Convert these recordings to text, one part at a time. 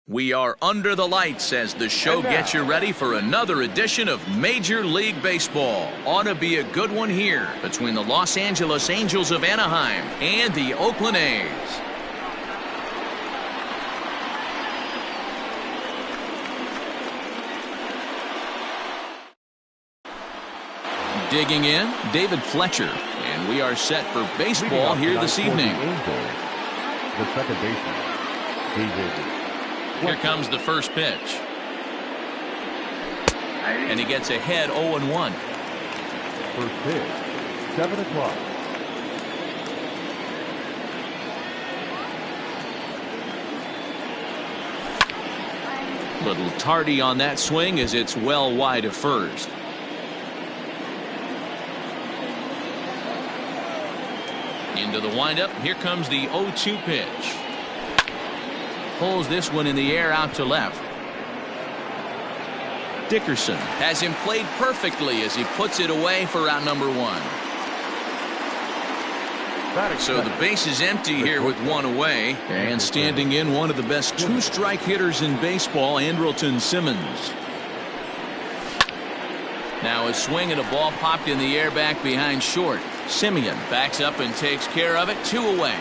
We are under the lights as the show gets you ready for another edition of Major League Baseball. Ought to be a good one here between the Los Angeles Angels of Anaheim and the Oakland A's. Digging in, David Fletcher, and we are set for baseball here this evening. The second baseman, David. Here comes the first pitch. And he gets ahead 0-1. First pitch, 7 o'clock. Little tardy on that swing as it's well wide of first. Into the windup. Here comes the 0-2 pitch. Pulls this one in the air out to left. Dickerson has him played perfectly as he puts it away for out number one. So the base is empty here with one away, and standing in one of the best two-strike hitters in baseball, Andrelton Simmons. Now a swing and a ball popped in the air back behind short. Simeon backs up and takes care of it. 2 away.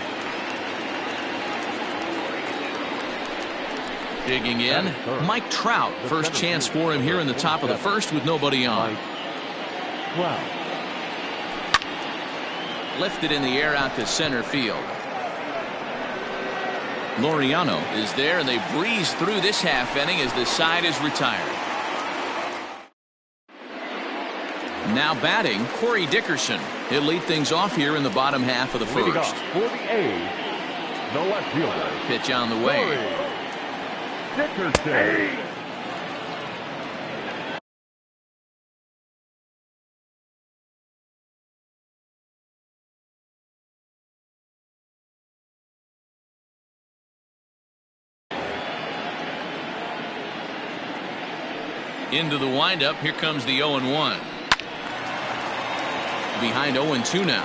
Digging in, Mike Trout. First chance for him here in the top of the first with nobody on. Wow. Lifted in the air out to center field. Laureano is there, and they breeze through this half inning as the side is retired. Now batting, Corey Dickerson. He'll lead things off here in the bottom half of the first. For the A's, the left fielder. Pitch on the way. Dickerson. Into the windup. Here comes the 0-1. Behind 0-2 now.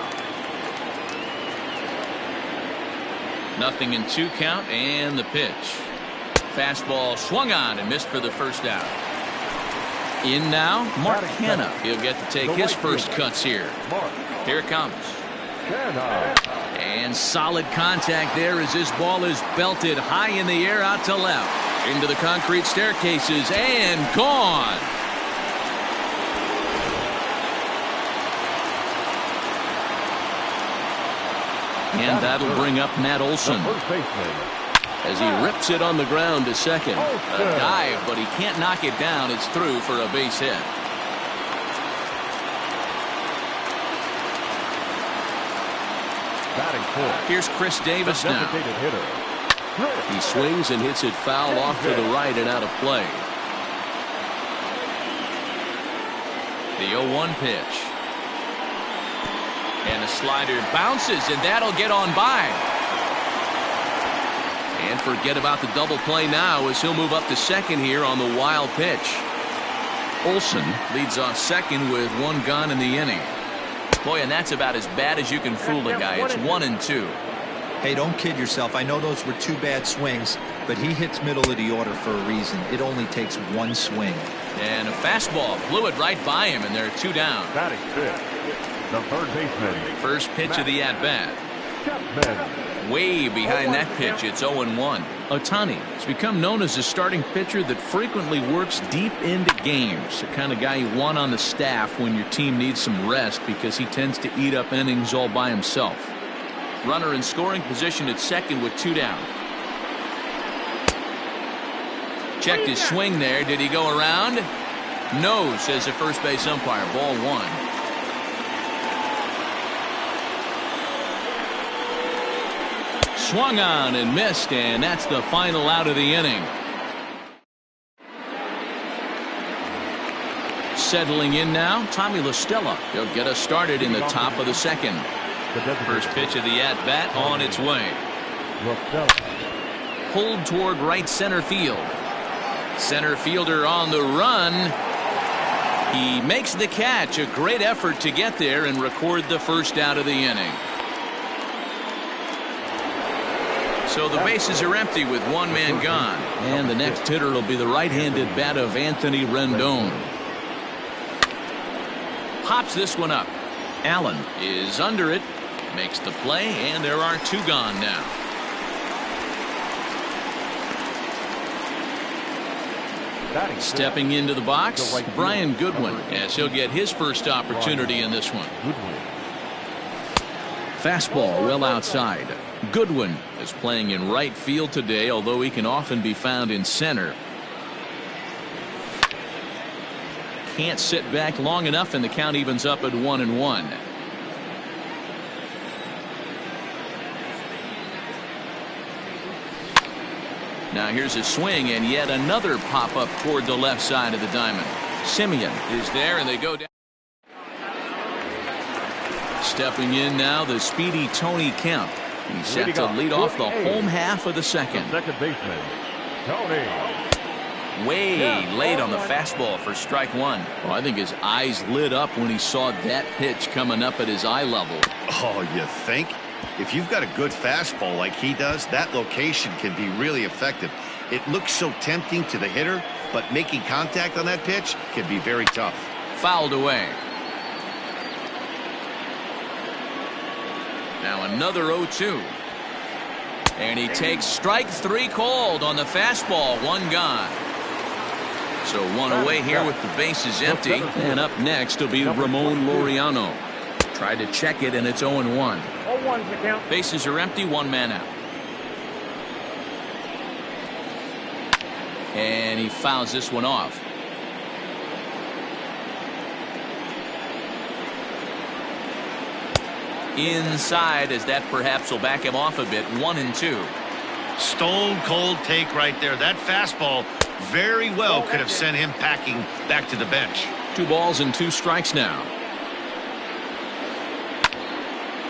Nothing in 2 count, and the pitch. Fastball swung on and missed for the first out. In now, Mark Hanna. He'll get to take his first cuts here. Here it comes. And solid contact there as this ball is belted high in the air out to left. Into the concrete staircases and gone. And that'll bring up Matt Olson as he rips it on the ground to second. A dive, but he can't knock it down. It's through for a base hit. Here's Chris Davis now. He swings and hits it foul off to the right and out of play. The 0-1 pitch. And a slider bounces, and that'll get on by. And forget about the double play now as he'll move up to second here on the wild pitch. Olson leads off second with 1 gone in the inning. Boy, and that's about as bad as you can fool a guy. It's 1-2. Hey, don't kid yourself. I know those were 2 bad swings, but he hits middle of the order for a reason. It only takes 1 swing. And a fastball blew it right by him, and there are 2 down. Batting fifth, the third baseman. First pitch of the at-bat. Way behind that pitch, it's 0-1. Ohtani has become known as a starting pitcher that frequently works deep into games. The kind of guy you want on the staff when your team needs some rest because he tends to eat up innings all by himself. Runner in scoring position at second with 2 down. Checked his swing there. Did he go around? No, says the first base umpire. Ball 1. Swung on and missed, and that's the final out of the inning. Settling in now, Tommy La Stella. He'll get us started in the top of the second. First pitch of the at-bat on its way. Pulled toward right center field. Center fielder on the run. He makes the catch. A great effort to get there and record the first out of the inning. So the bases are empty with one man gone. And the next hitter will be the right-handed bat of Anthony Rendon. Pops this one up. Allen is under it. Makes the play, and there are two gone now. Stepping into the box, Brian Goodwin, as he'll get his first opportunity in this one. Fastball well outside. Goodwin is playing in right field today, although he can often be found in center. Can't sit back long enough, and the count evens up at 1-1. Now here's a swing, and yet another pop-up toward the left side of the diamond. Simeon is there, and they go down. Stepping in now, the speedy Tony Kemp. He's set to lead off the home half of the second. Second baseman, Tony. Way late on the fastball for strike one. Well, I think his eyes lit up when he saw that pitch coming up at his eye level. Oh, you think? If you've got a good fastball like he does, that location can be really effective. It looks so tempting to the hitter, but making contact on that pitch can be very tough. Fouled away. Now another 0-2. And he takes strike three called on the fastball. One gone. So one away here with the bases empty. And up next will be Ramon Laureano. Tried to check it, and it's 0-1. Bases are empty, one man out. And he fouls this one off. Inside, as that perhaps will back him off a bit. 1-2. Stone cold take right there. That fastball very well could have sent him packing back to the bench. 2 balls and 2 strikes now.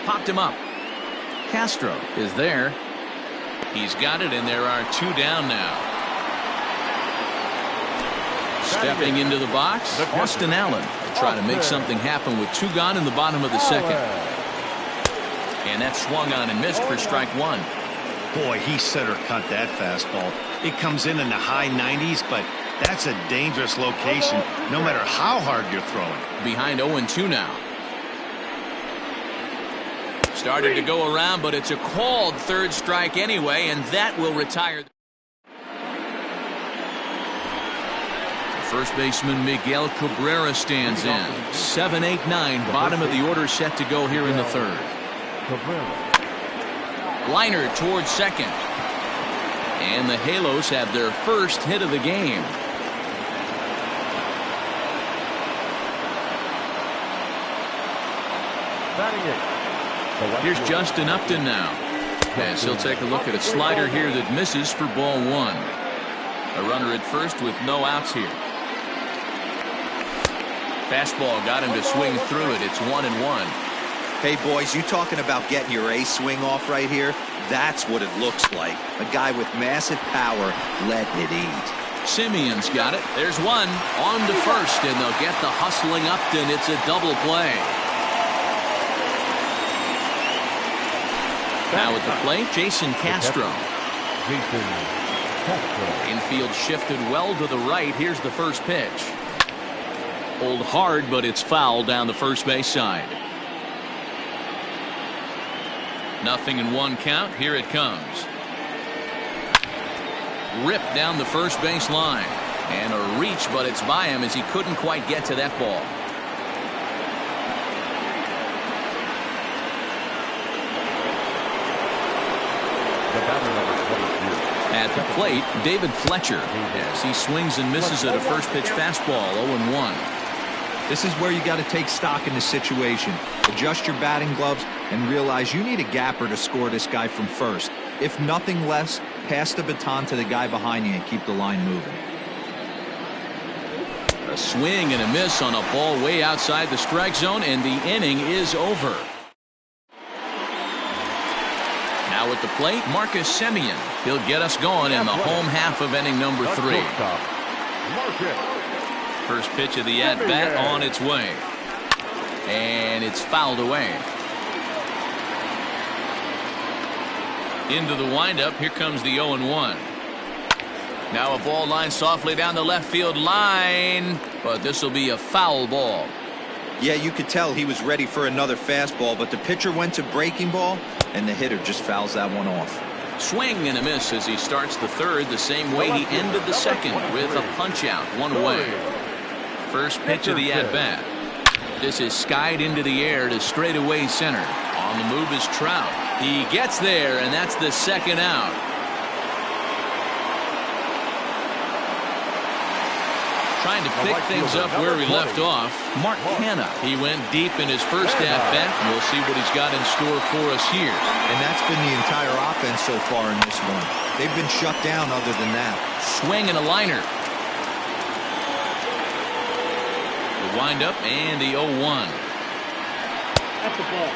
Popped him up. Castro is there. He's got it, and there are 2 down now. Stepping into the box, Austin Allen will try to make something happen with 2 gone in the bottom of the second. And that swung on and missed for strike 1. Boy, he center cut that fastball. It comes in the high 90s, but that's a dangerous location no matter how hard you're throwing. Behind 0-2 now. Started to go around, but it's a called third strike anyway, and that will retire. First baseman Miguel Cabrera stands in. 7-8-9, bottom of the order set to go here in the third. Liner towards second. And the Halos have their first hit of the game. Here's Justin Upton now. As he'll take a look at a slider here that misses for ball 1. A runner at first with no outs here. Fastball got him to swing through it. It's 1-1. Hey, boys, you talking about getting your A swing off right here? That's what it looks like. A guy with massive power letting it eat. Simeon's got it. There's one on to first, and they'll get the hustling Upton. It's a double play. Now at the plate, Jason Castro. Infield shifted well to the right. Here's the first pitch. Pulled hard, but it's foul down the first base side. 0-1 count. Here it comes. Ripped down the first base line. And a reach, but it's by him as he couldn't quite get to that ball. At the plate, David Fletcher, as he swings and misses at a first pitch fastball. 0-1. This is where you got to take stock in the situation. Adjust your batting gloves and realize you need a gapper to score this guy from first. If nothing less, pass the baton to the guy behind you and keep the line moving. A swing and a miss on a ball way outside the strike zone, and the inning is over. Now at the plate, Marcus Semien. He'll get us going in the home half of inning number 3. First pitch of the at-bat on its way. And it's fouled away. Into the windup. Here comes the 0-1. Now a ball line softly down the left field line, but this will be a foul ball. Yeah, you could tell he was ready for another fastball, but the pitcher went to breaking ball, and the hitter just fouls that one off. Swing and a miss as he starts the third the same way he ended the second, with a punch out, one away. First pitch of the at-bat. This is skied into the air to straightaway center. On the move is Trout. He gets there, and that's the second out. Trying to pick things up where he left off. Mark Hanna. He went deep in his first at-bat. We'll see what he's got in store for us here. And that's been the entire offense so far in this one. They've been shut down other than that. Swing and a liner. The windup and the 0-1. That's the ball.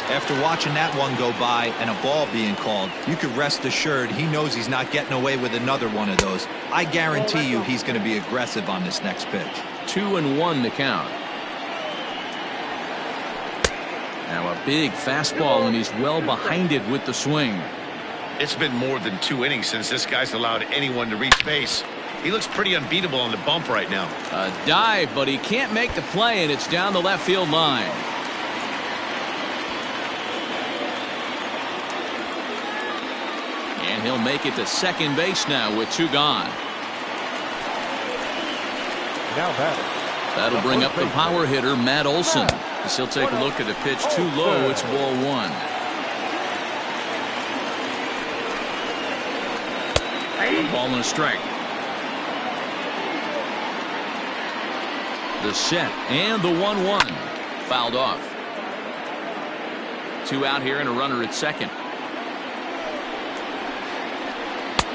After watching that one go by and a ball being called, you could rest assured he knows he's not getting away with another one of those. I guarantee you he's going to be aggressive on this next pitch. 2-1 to count. Now a big fastball, and he's well behind it with the swing. It's been more than 2 innings since this guy's allowed anyone to reach base. He looks pretty unbeatable on the bump right now. A dive, but he can't make the play, and it's down the left field line. And he'll make it to second base now with 2 gone. Now batting. That'll bring up the power hitter, Matt Olson. As he'll take a look at the pitch too low. It's ball 1. Ball and a strike. The set and the 1-1. Fouled off. 2 out here and a runner at second.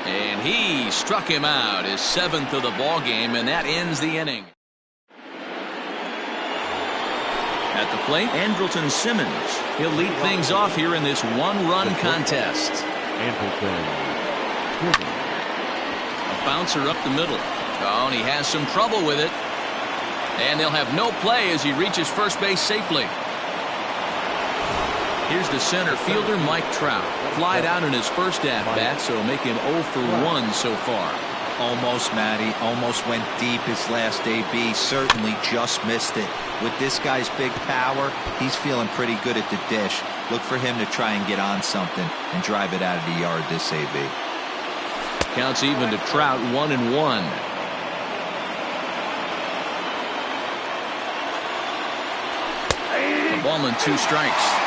And he struck him out, his 7th of the ball game, and that ends the inning. At the plate, Andrelton Simmons. He'll lead things off here in this 1-run contest. Andrelton. A bouncer up the middle. Oh, and he has some trouble with it. And they'll have no play as he reaches first base safely. Here's the center fielder, Mike Trout. Flied out in his first at-bat, so make him 0 for 1 so far. Almost, Matty. Almost went deep his last AB. Certainly just missed it. With this guy's big power, he's feeling pretty good at the dish. Look for him to try and get on something and drive it out of the yard this AB. Counts even to Trout, 1-1. The ball and 2 strikes.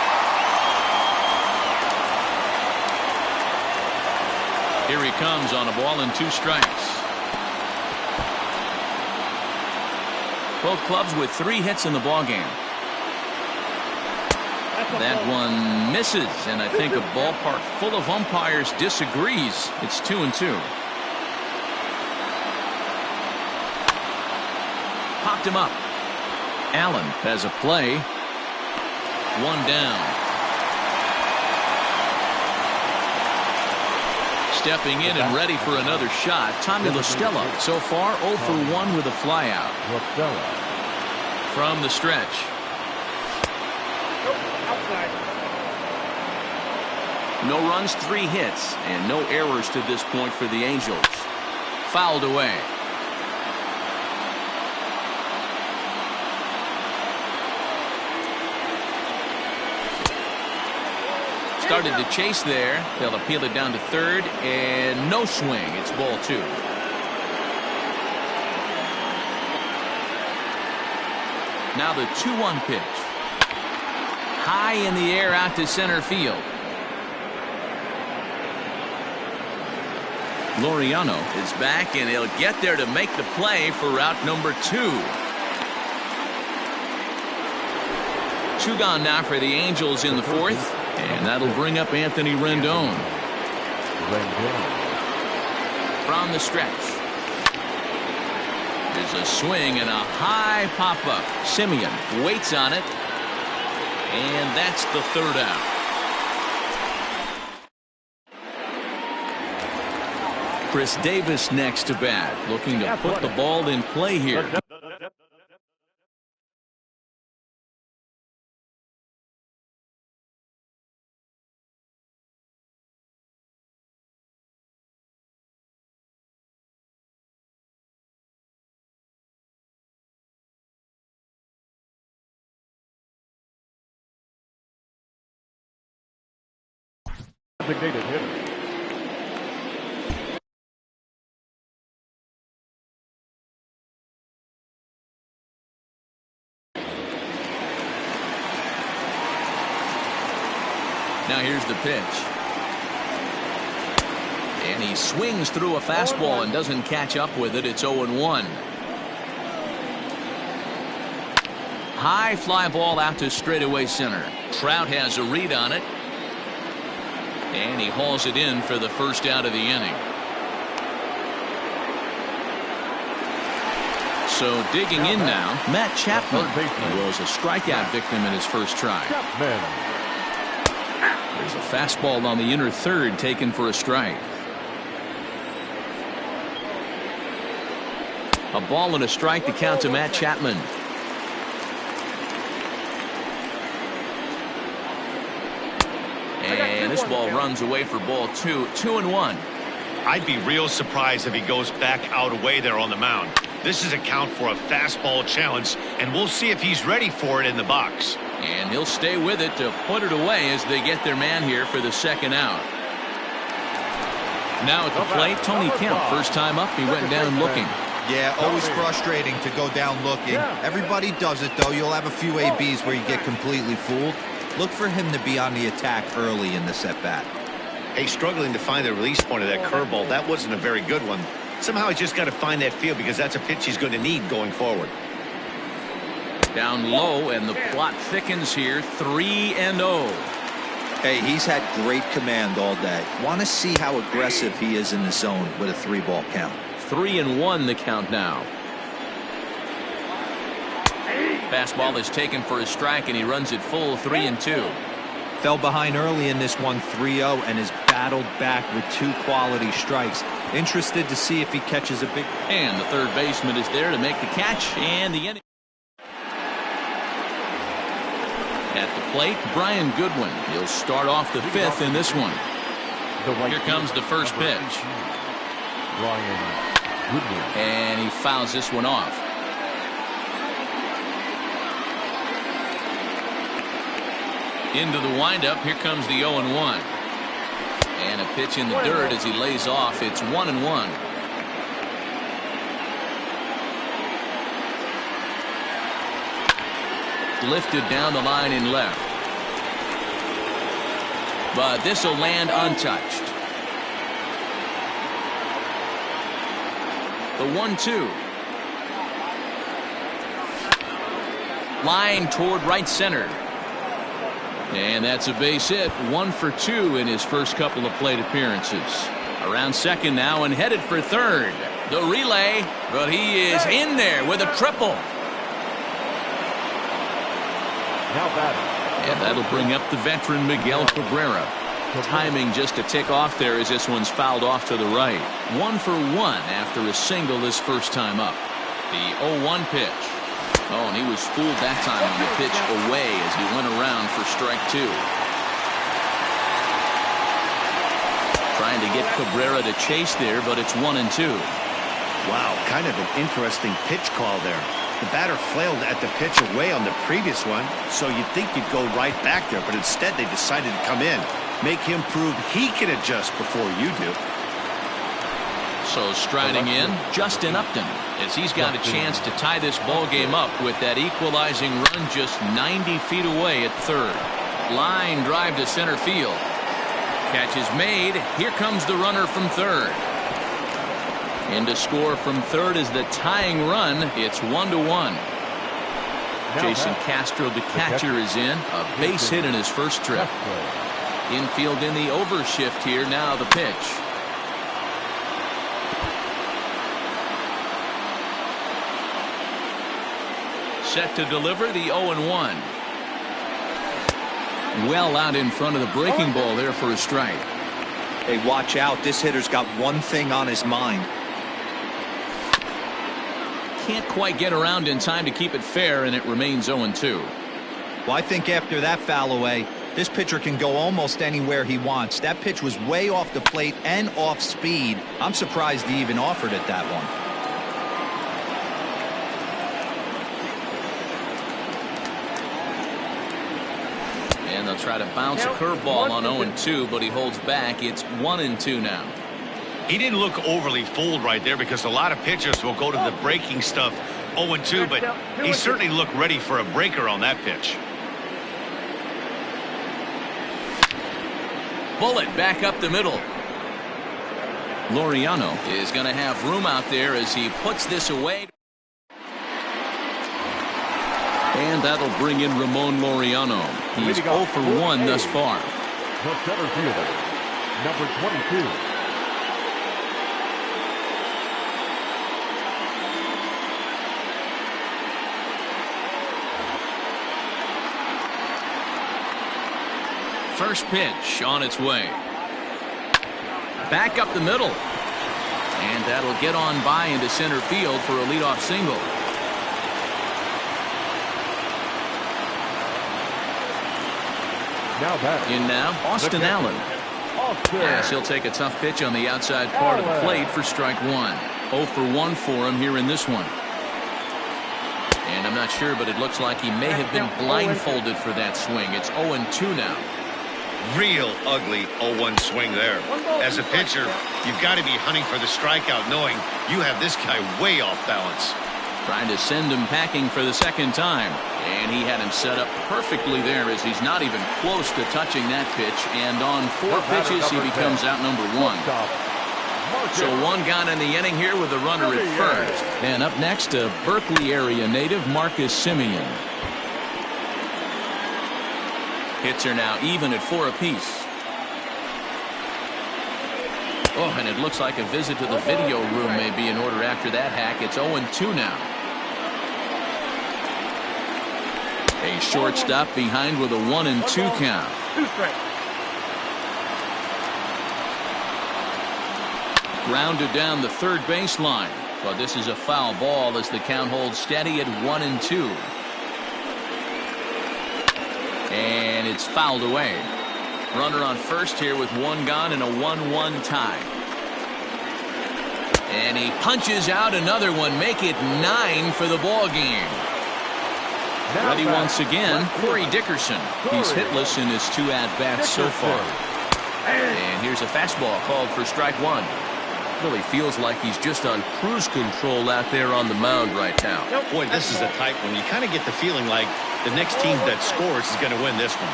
Here he comes on a ball and 2 strikes. Both clubs with 3 hits in the ballgame. That one misses, and I think a ballpark full of umpires disagrees. It's 2-2. Popped him up. Allen has a play. 1 down. Stepping in and ready for another shot, Tommy La Stella. So far 0 for 1 with a flyout. From the stretch. No runs, 3 hits, and no errors to this point for the Angels. Fouled away. Started to chase there. They'll appeal it down to third, and no swing. It's ball 2. Now the 2-1 pitch. High in the air out to center field. Laureano is back, and he'll get there to make the play for route number 2. 2 gone now for the Angels in the 4th. And that'll bring up Anthony Rendon. From the stretch. There's a swing and a high pop-up. Simeon waits on it. And that's the 3rd out. Chris Davis next to bat, looking to put the ball in play here. Designated hitter. Now here's the pitch. And he swings through a fastball and doesn't catch up with it. It's 0-1. High fly ball out to straightaway center. Trout has a read on it. And he hauls it in for the first out of the inning. So digging in now, Matt Chapman. He was a strikeout victim in his first try. There's a fastball on the inner third taken for a strike. A ball and a strike to count to Matt Chapman. And this ball runs away for ball 2. 2-1. I'd be real surprised if he goes back out away there on the mound. This is a count for a fastball challenge, and we'll see if he's ready for it in the box. And he'll stay with it to put it away as they get their man here for the second out. Now at the plate, Tony Kemp. First time up, he went down looking. Yeah, always frustrating to go down looking. Everybody does it, though. You'll have a few ABs where you get completely fooled. Look for him to be on the attack early in this at-bat. Hey, struggling to find the release point of that curveball. That wasn't a very good one. Somehow he's just got to find that feel because that's a pitch he's going to need going forward. Down low, and the plot thickens here. 3-0. Hey, he's had great command all day. Want to see how aggressive he is in the zone with a 3-ball count. 3-1 the count now. Fastball is taken for a strike, and he runs it full. 3-2. Fell behind early in this one, 3-0, and has battled back with 2 quality strikes. Interested to see if he catches a big. And the third baseman is there to make the catch, and the inning. At the plate, Brian Goodwin. He'll start off the 5th in this one. Here comes the first pitch. Brian Goodwin. And he fouls this one off. Into the windup. Here comes the 0-1. And a pitch in the dirt as he lays off. It's 1-1. Lifted down the line in left. But this will land untouched. The 1-2. Line toward right center. And that's a base hit. 1 for 2 in his first couple of plate appearances. Around second now and headed for third. The relay, but he is in there with a triple. Now batting. And that'll bring up the veteran Miguel Cabrera. Timing just a tick off there as this one's fouled off to the right. 1 for 1 after a single his first time up. The 0-1 pitch. Oh, and he was fooled that time on the pitch away as he went around for strike 2. Trying to get Cabrera to chase there, but it's 1-2. Wow, kind of an interesting pitch call there. The batter flailed at the pitch away on the previous one, so you'd think you'd go right back there, but instead they decided to come in. Make him prove he can adjust before you do. So striding in, Justin Upton, as he's got a chance to tie this ball game up with that equalizing run just 90 feet away at third. Line drive to center field. Catch is made. Here comes the runner from third. And to score from third is the tying run. It's 1-1. Jason Castro, the catcher, is in. A base hit in his first trip. Infield in the overshift here. Now the pitch. Set to deliver the 0-1. Well out in front of the breaking ball there for a strike. Hey, watch out. This hitter's got one thing on his mind. Can't quite get around in time to keep it fair, and it remains 0-2. Well, I think after that foul away, this pitcher can go almost anywhere he wants. That pitch was way off the plate and off speed. I'm surprised he even offered it that one. They'll try to bounce a curveball on 0-2, but he holds back. It's 1-2 now. He didn't look overly fooled right there because a lot of pitchers will go to the breaking stuff 0-2, but he certainly looked ready for a breaker on that pitch. Bullet back up the middle. Laureano is going to have room out there as he puts this away. And that'll bring in Ramon Laureano. He's 0 for 1 thus far. The center fielder, number 22. First pitch on its way. Back up the middle. And that'll get on by into center field for a leadoff single. In now, Austin Allen. Yes, he'll take a tough pitch on the outside part of the plate for strike 1. 0 for 1 for him here in this one. And I'm not sure, but it looks like he may have been blindfolded for that swing. It's 0-2 now. Real ugly 0-1 swing there. As a pitcher, you've got to be hunting for the strikeout, knowing you have this guy way off balance. Trying to send him packing for the second time. And he had him set up perfectly there as he's not even close to touching that pitch. And on 4 pitches, he becomes out number 1. So 1 gone in the inning here with a runner at first. And up next, a Berkeley area native, Marcus Simeon. Hits are now even at 4 apiece. Oh, and it looks like a visit to the video room may be in order after that hack. It's 0-2 now. A shortstop behind with a 1-2 count. Grounded down the third baseline. But this is a foul ball as the count holds steady at 1-2. And it's fouled away. Runner on first here with 1 gone and a 1-1 tie. And he punches out another one. Make it 9 for the ball game. Ready once again, Corey Dickerson. He's hitless in his 2 at-bats so far. And here's a fastball called for strike 1. Really feels like he's just on cruise control out there on the mound right now. Boy, this is a tight one. You kind of get the feeling like the next team that scores is going to win this one.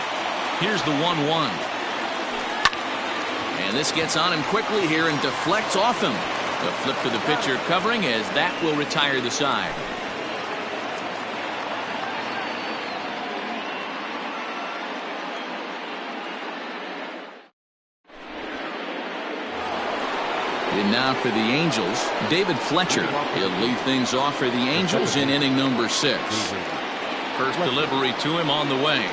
Here's the 1-1. And this gets on him quickly here and deflects off him. The flip to the pitcher covering as that will retire the side. And now for the Angels, David Fletcher. He'll lead things off for the Angels in inning number 6. First delivery to him on the way.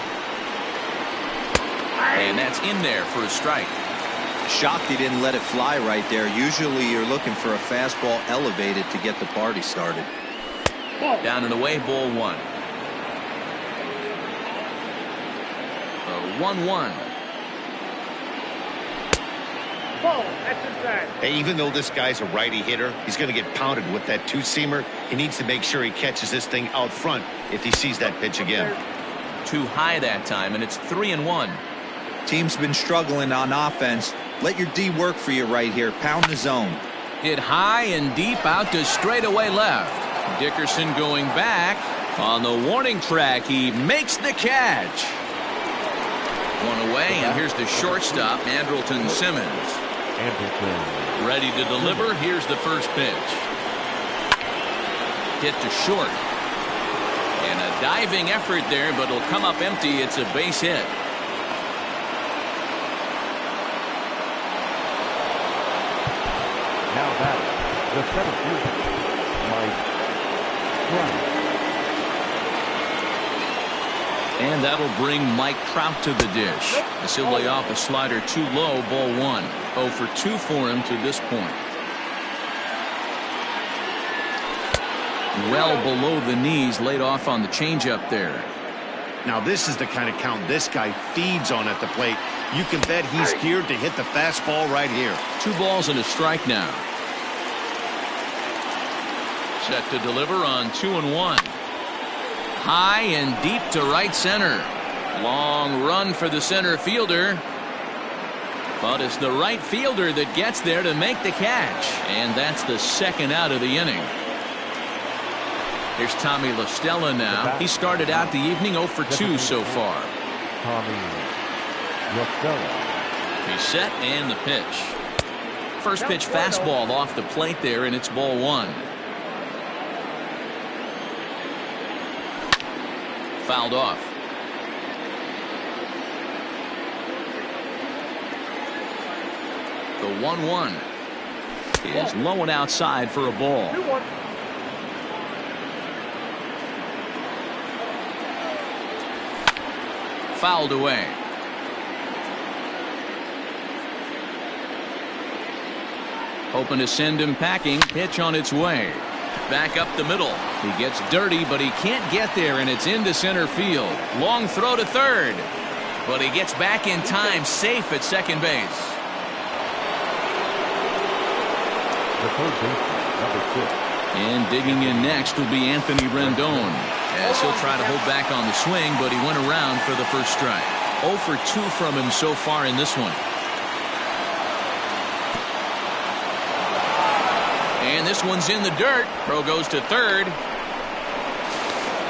And that's in there for a strike. Shocked he didn't let it fly right there. Usually you're looking for a fastball elevated to get the party started. Down and away, ball 1. A 1-1. Hey, even though this guy's a righty hitter, he's going to get pounded with that 2-seamer. He needs to make sure he catches this thing out front if he sees that pitch again. Too high that time, and it's 3-1. Team's been struggling on offense. Let your D work for you right here. Pound the zone. Hit high and deep out to straightaway left. Dickerson going back. On the warning track, he makes the catch. One away, and here's the shortstop, Andrelton Simmons. Ready to deliver. Here's the first pitch. Hit to short. And a diving effort there, but it'll come up empty. It's a base hit. Now that the center fielder, Mike Trout. And that'll bring Mike Trout to the dish. As he'll lay off a slider too low, ball 1. 0 for 2 for him to this point. Well below the knees, laid off on the changeup there. Now this is the kind of count this guy feeds on at the plate. You can bet he's geared to hit the fastball right here. 2 balls and a strike now. Set to deliver on 2-1. High and deep to right center. Long run for the center fielder. But it's the right fielder that gets there to make the catch. And that's the second out of the inning. Here's Tommy La Stella now. He started out the evening 0 for 2 so far. Tommy La Stella. He's set and the pitch. First pitch fastball off the plate there, and it's ball 1. Fouled off. The 1-1 is low and outside for a ball. Fouled away. Hoping to send him packing. Pitch on its way. Back up the middle. He gets dirty, but he can't get there, and it's into center field. Long throw to third. But he gets back in time, safe at second base. The third baseman, number 6. And digging in next will be Anthony Rendon, as he'll try to hold back on the swing, but he went around for the first strike. 0 for 2 from him so far in this one. And this one's in the dirt. Throw goes to third.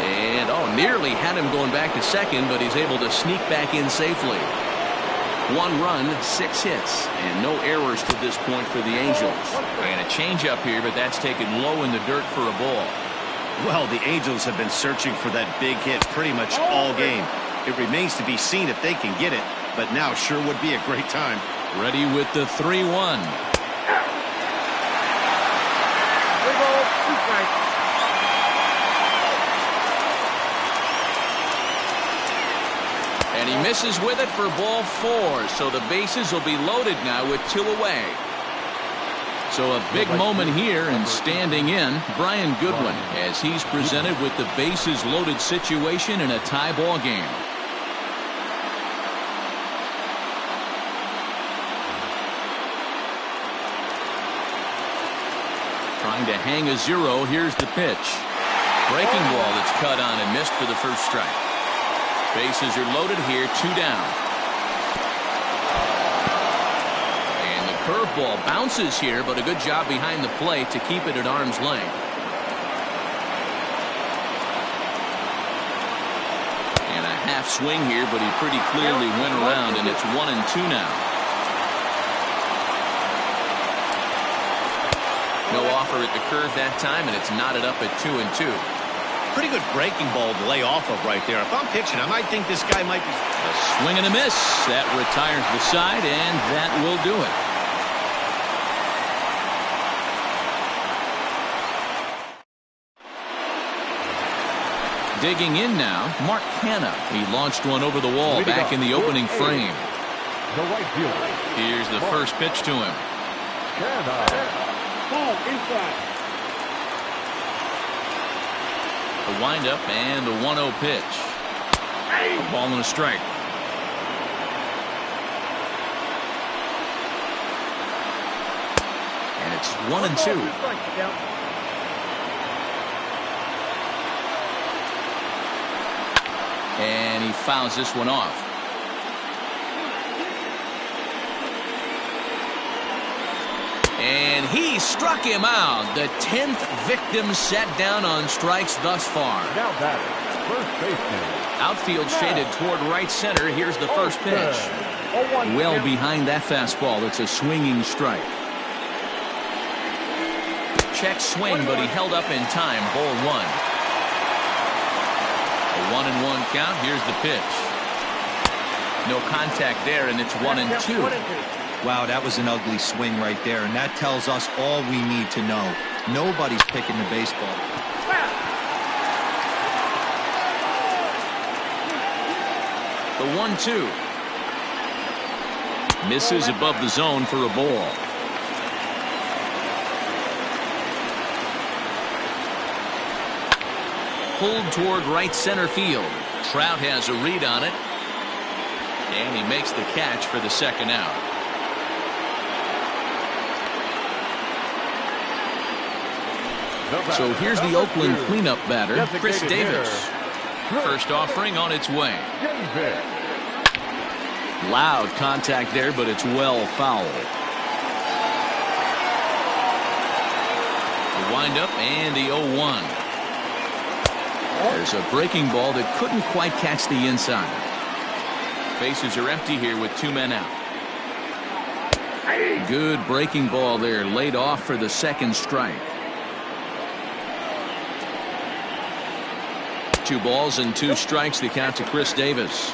And nearly had him going back to second, but he's able to sneak back in safely. 1 run, 6 hits, and no errors to this point for the Angels. And a changeup here, but that's taken low in the dirt for a ball. Well, the Angels have been searching for that big hit pretty much all game. It remains to be seen if they can get it, but now sure would be a great time. Ready with the 3-1. And he misses with it for ball 4, so the bases will be loaded now with 2 away. So a big moment here, and standing in, Brian Goodwin, as he's presented with the bases loaded situation in a tie ball game. Trying to hang a 0. Here's the pitch. Breaking ball that's cut on and missed for the first strike. Bases are loaded here, 2 down. And the curveball bounces here, but a good job behind the plate to keep it at arm's length. And a half swing here, but he pretty clearly went around, and it's 1-2 now. No offer at the curve that time, and it's knotted up at 2-2. Pretty good breaking ball to lay off of right there. If I'm pitching, I might think this guy might be... A swing and a miss. That retires the side, and that will do it. Digging in now, Mark Canha. He launched one over the wall back in the opening frame. The right fielder. Here's the first pitch to him. Ball inside. The windup and the 1-0 pitch. A ball and a strike. And it's 1-2. And he fouls this one off. And he struck him out. The 10th victim set down on strikes thus far. Now batter, first baseman. Outfield shaded toward right center. Here's the first pitch. Well behind that fastball. It's a swinging strike. Check swing, but he held up in time. Ball 1. A 1-1 count. Here's the pitch. No contact there, and it's 1-2. Wow, that was an ugly swing right there, and that tells us all we need to know. Nobody's picking the baseball. The 1-2. Misses above the zone for a ball. Pulled toward right center field. Trout has a read on it. And he makes the catch for the second out. So here's the Oakland cleanup batter, Chris Davis. First offering on its way. Loud contact there, but it's well fouled. The windup and the 0-1. There's a breaking ball that couldn't quite catch the inside. Bases are empty here with 2 men out. Good breaking ball there, laid off for the second strike. 2 balls and 2 strikes to count to Chris Davis.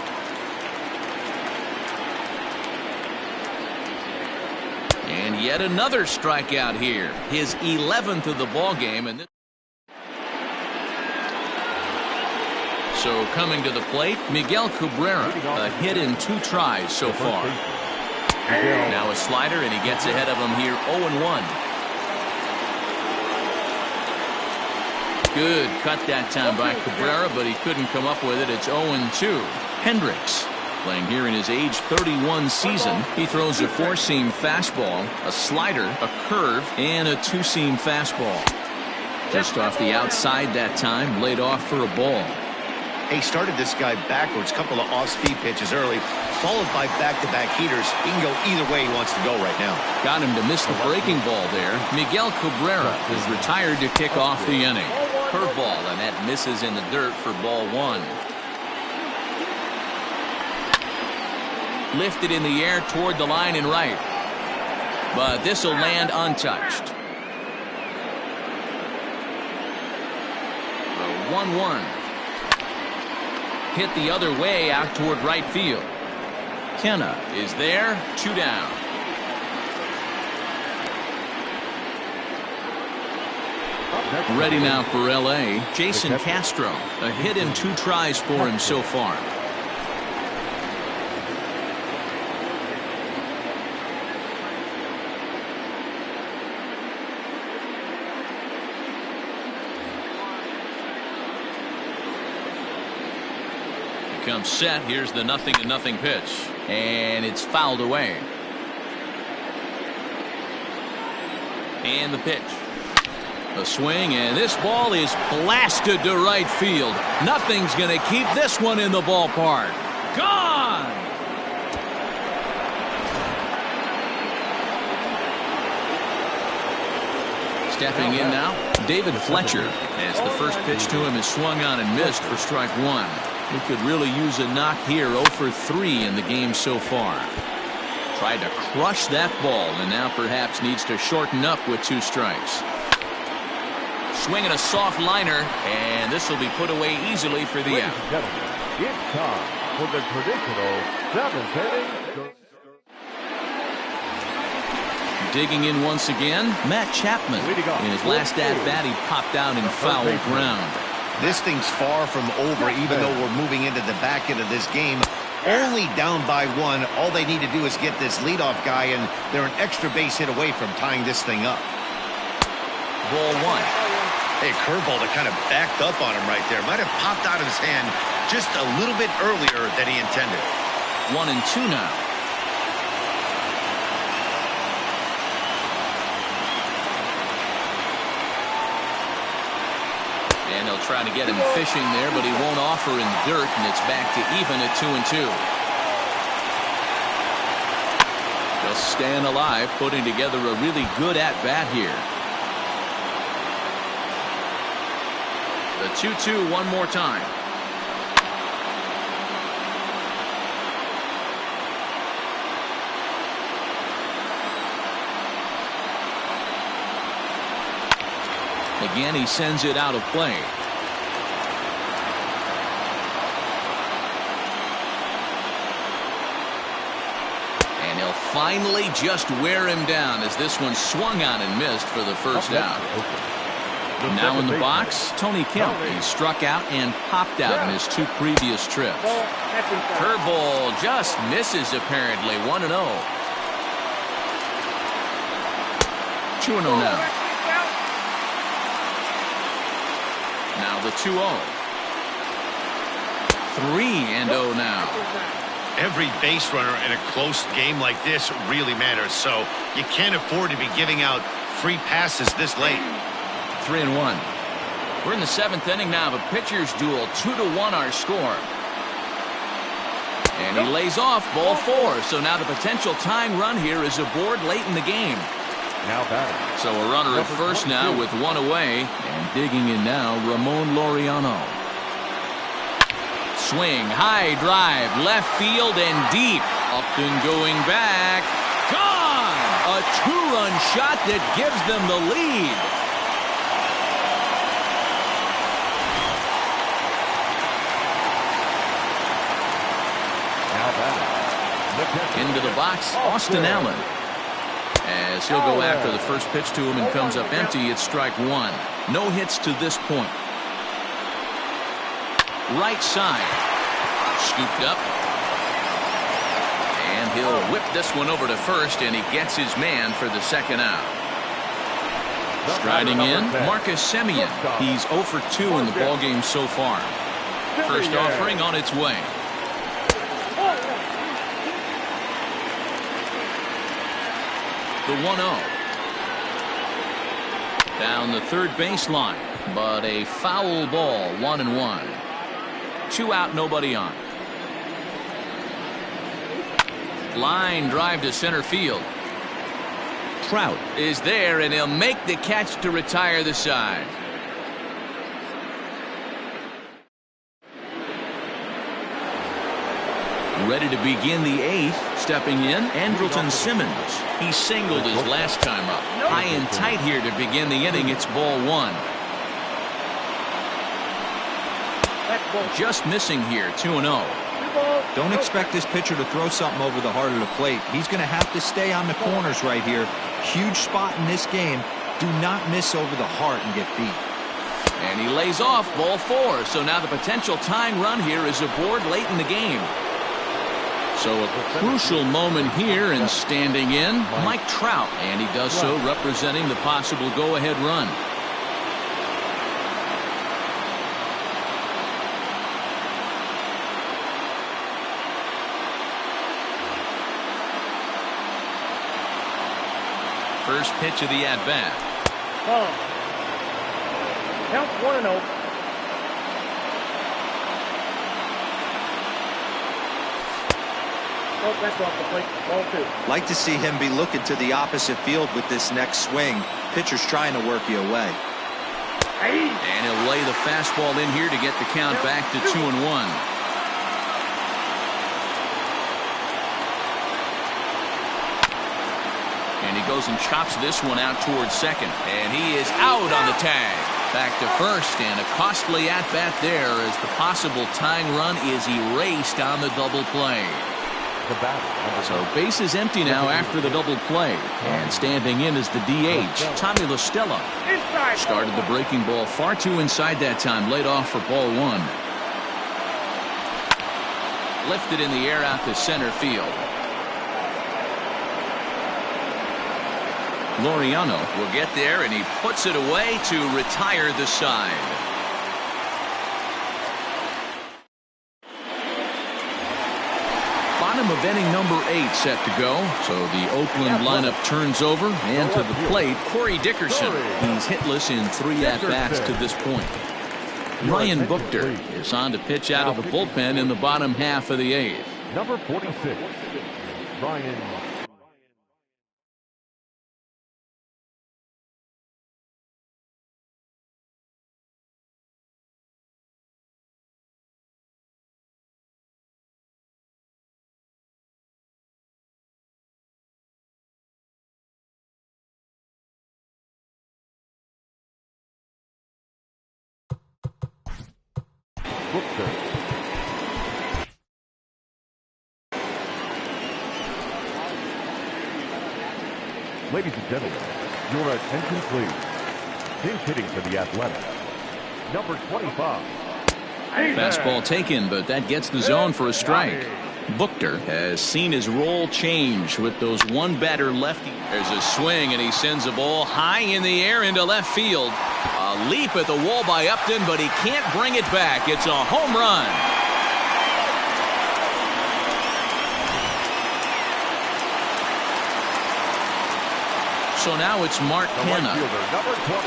And yet another strikeout here, his 11th of the ball game. And so coming to the plate, Miguel Cabrera, a hit in 2 tries so far. Now a slider, and he gets ahead of him here, 0-1. Good cut that time by Cabrera, but he couldn't come up with it. It's 0-2. Hendricks, playing here in his age 31 season. He throws a 4-seam fastball, a slider, a curve, and a 2-seam fastball. Just off the outside that time, laid off for a ball. He started this guy backwards, couple of off-speed pitches early, followed by back-to-back heaters. He can go either way he wants to go right now. Got him to miss the breaking ball there. Miguel Cabrera is retired to kick off the inning. Curveball, and that misses in the dirt for ball 1. Lifted in the air toward the line and right. But this will land untouched. The 1-1. Hit the other way out toward right field. Kenna is there, 2 down. Ready now for LA, Jason Castro. A hit in 2 tries for him so far. Comes set. Here's the 0-0 pitch, and it's fouled away. And the pitch. A swing, and this ball is blasted to right field. Nothing's going to keep this one in the ballpark. Gone! Stepping in now, David Fletcher, as the first pitch to him is swung on and missed for strike 1. He could really use a knock here. 0 for 3 in the game so far. Tried to crush that ball, and now perhaps needs to shorten up with 2 strikes. Swinging a soft liner, and this will be put away easily for the out. It's time for the traditional 7th inning. Digging in once again, Matt Chapman. In his last at-bat, he popped out in foul ground. This thing's far from over, even though we're moving into the back end of this game. Only down by 1. All they need to do is get this leadoff guy, and they're an extra base hit away from tying this thing up. Ball 1. Hey, curveball that kind of backed up on him right there. Might have popped out of his hand just a little bit earlier than he intended. 1-2 now. And they'll try to get him fishing there, but he won't offer in dirt, and it's back to even at 2-2. Just staying alive, putting together a really good at-bat here. The 2-2 one more time. Again, he sends it out of play. And he'll finally just wear him down as this one swung on and missed for the first out. Now in the box, Tony Kemp. He struck out and popped out in his 2 previous trips. Curveball just misses apparently. 1-0. 2-0 now. Now the 2-0. 3-0 now. Every base runner in a close game like this really matters, so you can't afford to be giving out free passes this late. 3-1. We're in the 7th inning now of a pitcher's duel. 2-1 our score. And he lays off ball 4. So now the potential tying run here is aboard late in the game. Now batting. So a runner at first now with 1 away. And digging in now, Ramon Laureano. Swing, high drive, left field and deep. Upton going back. Gone! A 2-run shot that gives them the lead. Into the box, Austin Allen. As he'll go after the first pitch to him and comes up empty, it's strike 1. No hits to this point. Right side. Scooped up. And he'll whip this one over to first, and he gets his man for the second out. Striding in, Marcus Semien. He's 0 for 2 in the ballgame so far. First offering on its way. The 1-0. Down the third baseline, but a foul ball, 1-1. 2 out, nobody on. Line drive to center field. Trout is there, and he'll make the catch to retire the side. Ready to begin the 8th. Stepping in, Andrelton Simmons. He singled his last time up. High and tight here to begin the inning. It's ball 1. Just missing here, 2-0. Don't expect this pitcher to throw something over the heart of the plate. He's going to have to stay on the corners right here. Huge spot in this game. Do not miss over the heart and get beat. And he lays off ball 4. So now the potential tying run here is aboard late in the game. So a crucial moment here, and standing in, Mike Trout. And he does so representing the possible go-ahead run. First pitch of the at-bat. Count 1-0. Oh, that's off the plate. Ball 2. Like to see him be looking to the opposite field with this next swing. Pitcher's trying to work you away. And he'll lay the fastball in here to get the count back to 2-1. And he goes and chops this one out towards second. And he is out on the tag. Back to first, and a costly at-bat there as the possible tying run is erased on the double play. So base is empty now after the double play. And standing in is the DH, Tommy La Stella. Started the breaking ball far too inside that time. Laid off for ball 1. Lifted in the air out to center field. Laureano will get there, and he puts it away to retire the side. Bottom of inning number 8 set to go. So the Oakland lineup turns over, and to the plate, Corey Dickerson. He's hitless in 3 at-bats to this point. Ryan Buchter is on to pitch out of the bullpen in the bottom half of the 8th. Number 46, Ryan. Ladies and gentlemen, your attention please. Pinch hitting for the Athletics, number 25. Fastball taken, but that gets the zone for a strike. Buchter has seen his role change with those one-batter lefty. There's a swing, and he sends a ball high in the air into left field. A leap at the wall by Upton, but he can't bring it back. It's a home run. So now it's Mark Hanna. Number 20.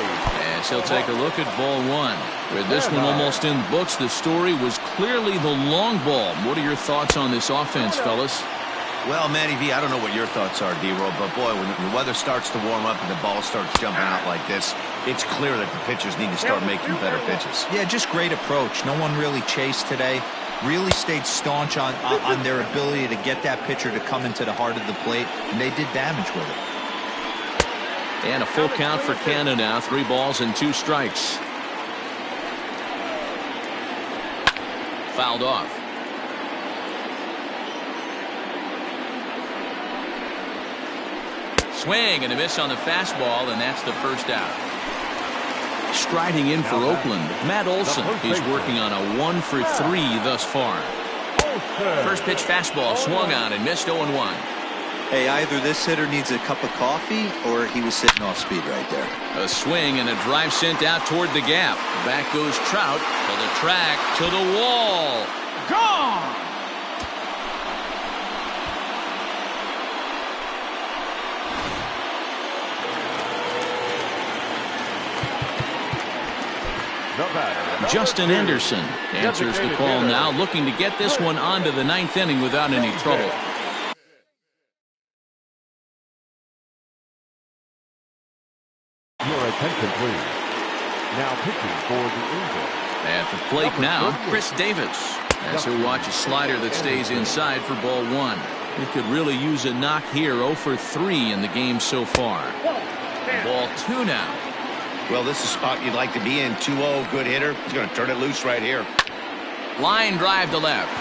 As he'll take a look at ball one. With this one almost in the books, the story was clearly the long ball. What are your thoughts on this offense, fellas? Well, Manny V, I don't know what your thoughts are, D-Roll, but boy, when the weather starts to warm up and the ball starts jumping out like this, it's clear that the pitchers need to start making better pitches. Yeah, just great approach. No one really chased today. Really stayed staunch on their ability to get that pitcher to come into the heart of the plate, and they did damage with it. And a full count for Canada now. 3 balls and 2 strikes. Fouled off. Swing and a miss on the fastball, and that's the first out. Striding in for Oakland, Matt Olson. He's working on a 1 for 3 thus far. First pitch fastball swung on and missed 0-1. Hey, either this hitter needs a cup of coffee or he was sitting off speed right there. A swing and a drive sent out toward the gap. Back goes Trout to the track, to the wall. Gone! Justin Anderson answers the call now, looking to get this one onto the 9th inning without any trouble. Your attention, please. Now pitching for the Angels. At the plate now, Chris Davis. As he'll watch a slider that stays inside for ball 1. He could really use a knock here. 0 for 3 in the game so far. Ball 2 now. Well, this is a spot you'd like to be in. 2-0, good hitter. He's going to turn it loose right here. Line drive to left.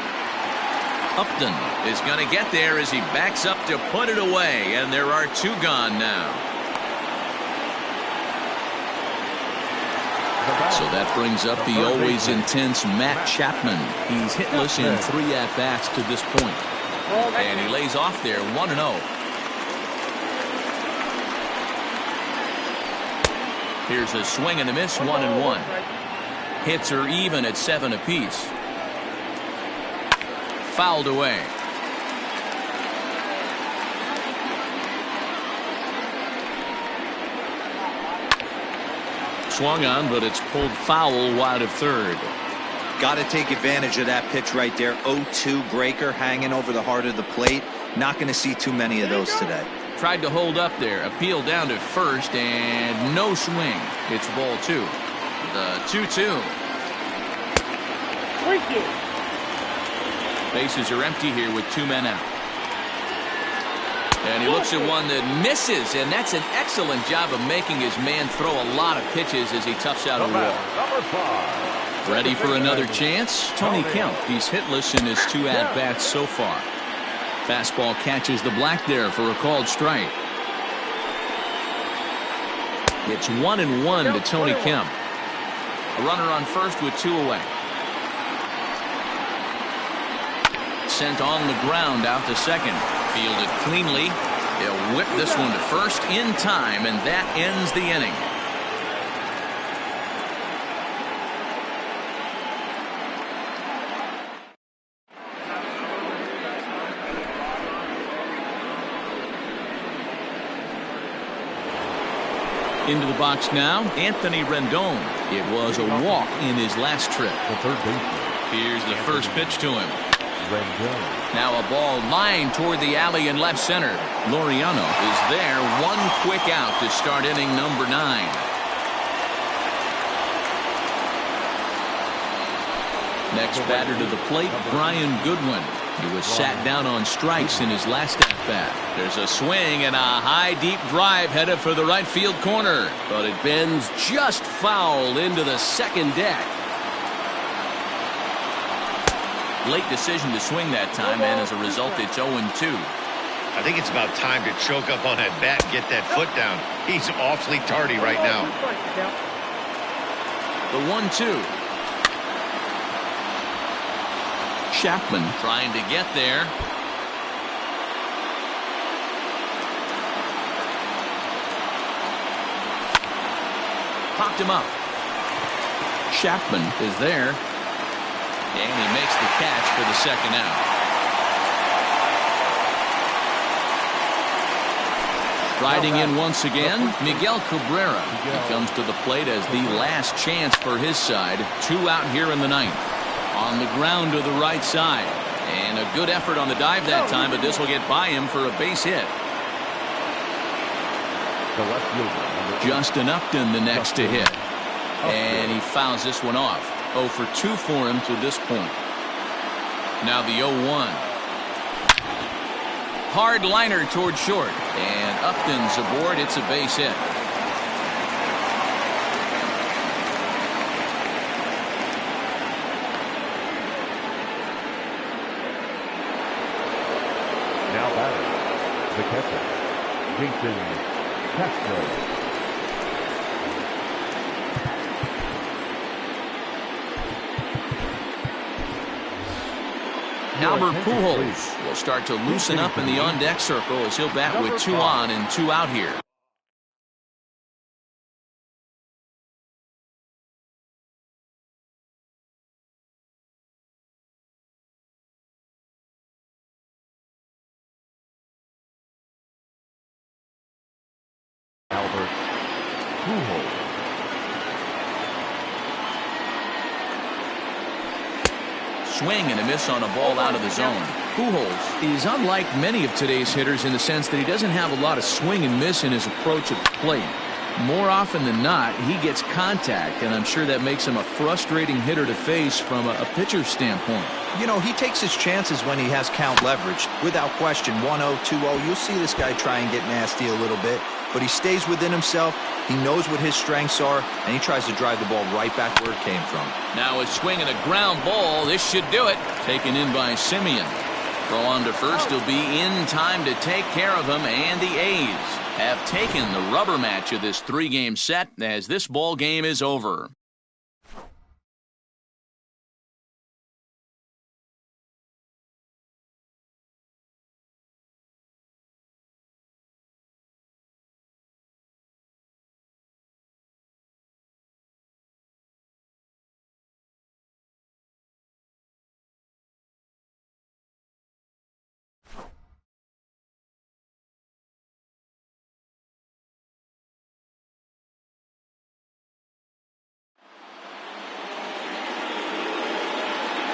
Upton is going to get there as he backs up to put it away, and there are 2 gone now. So that brings up the always intense Matt Chapman. He's hitless in 3 at-bats to this point. And he lays off there 1-0. Here's a swing and a miss, 1-1. Hits are even at 7 apiece. Fouled away. Swung on, but it's pulled foul wide of third. Got to take advantage of that pitch right there. 0-2 breaker hanging over the heart of the plate. Not going to see too many of those today. Tried to hold up there. Appeal down to first, and no swing. It's ball 2. The 2-2. Bases are empty here with 2 men out. And he looks at one that misses, and that's an excellent job of making his man throw a lot of pitches as he toughs out a wall. Ready for another chance? Tony Kemp. He's hitless in his 2 at-bats so far. Fastball catches the black there for a called strike. It's 1-1 to Tony Kemp. A runner on first with 2 away. Sent on the ground out to second. Fielded cleanly. He'll whip this one to first in time, and that ends the inning. Into the box now, Anthony Rendon. It was a walk in his last trip. The third baseman. Here's the first pitch to him. Rendon. Now a ball lined toward the alley in left center. Laureano is there. 1 quick out to start inning number 9. Next batter to the plate, Brian Goodwin. He was sat down on strikes in his last at-bat. There's a swing and a high deep drive headed for the right field corner, but it bends just foul into the second deck. Late decision to swing that time, and as a result it's 0-2. I think it's about time to choke up on that bat and get that foot down. He's awfully tardy right now. The 1-2. Chapman trying to get there. Popped him up. Chapman is there. And he makes the catch for the second out. Riding in once again, Miguel Cabrera. He comes to the plate as the last chance for his side. 2 out here in the ninth. On the ground to the right side. And a good effort on the dive that time, but this will get by him for a base hit. Justin Upton the next to hit. And he fouls this one off. 0 for 2 for him to this point. Now the 0-1. Hard liner toward short. And Upton's aboard. It's a base hit. Now batting, the catcher, Jason Castro. Albert Pujols will start to loosen up in the on-deck circle as he'll bat with 2 on and 2 out here. Albert Pujols. Swing and a miss on a ball out of the zone. Pujols is unlike many of today's hitters in the sense that he doesn't have a lot of swing and miss in his approach at the plate. More often than not, he gets contact, and I'm sure that makes him a frustrating hitter to face from a pitcher's standpoint. You know, he takes his chances when he has count leverage. Without question, 1-0, 2-0, you'll see this guy try and get nasty a little bit, but he stays within himself. He knows what his strengths are, and he tries to drive the ball right back where it came from. Now a swing and a ground ball. This should do it. Taken in by Simeon. Throw on to first. He'll be in time to take care of him, and the A's have taken the rubber match of this 3-game set as this ball game is over.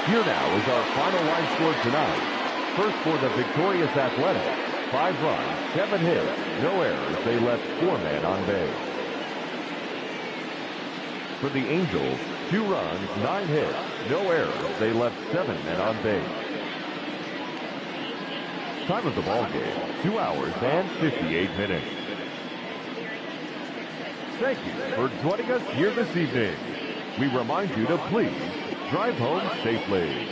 Here now is our final line score tonight. First for the victorious Athletics, 5 runs, 7 hits, no errors. They left 4 men on base. For the Angels, 2 runs, 9 hits, no errors. They left 7 men on base. Time of the ball game, 2 hours and 58 minutes. Thank you for joining us here this evening. We remind you to please drive home safely.